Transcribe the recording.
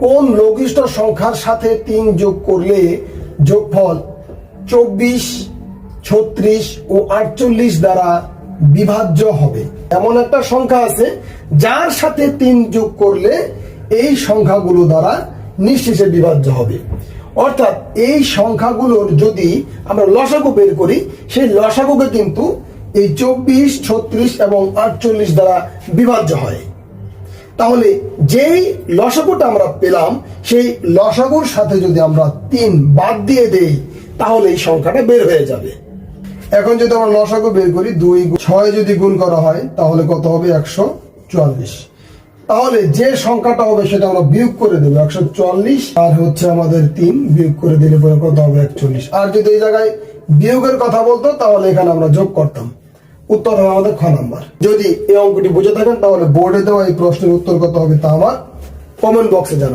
কোন লঘিষ্ঠ সংখ্যার সাথে 3 যোগ করলে যোগফল 24, 36 ও 48 দ্বারা বিভাজ্য হবে? এমন একটা সংখ্যা আছে যার সাথে 3 যোগ করলে এই সংখ্যাগুলো দ্বারা নিঃশেষে বিভাজ্য হবে। অর্থাৎ এই সংখ্যাগুলোর যদি আমরা লসাগু বের করি, সেই লসাগুকে কিন্তু এই 24, 36 এবং 48 দ্বারা বিভাজ্য হয়। তাহলে যেই লসাগুটা আমরা পেলাম, সেই লসাগুর সাথে যদি আমরা 3 বাদ দিয়ে দেই, তাহলে এই সংখ্যাটা বের হয়ে যাবে। এখন যদি আমরা লসাগু বের করি, 2 6 যদি গুণ করা হয় তাহলে কত হবে? 144। তাহলে যে সংখ্যাটা হবে সেটা আমরা বিয়োগ করে দেবো, 144 আর হচ্ছে আমাদের 3 বিয়োগ করে দিলে পরে কত হবে? 41। আর যদি এই জায়গায় বিয়োগের কথা বলতো তাহলে এখানে আমরা যোগ করতাম। উত্তর হবে আমাদের খ নাম্বার। যদি এই অঙ্কটি বুঝে থাকেন তাহলে বোর্ডে দেওয়া এই প্রশ্নের উত্তর কত হবে তা আমার কমেন্ট বক্সে জানান।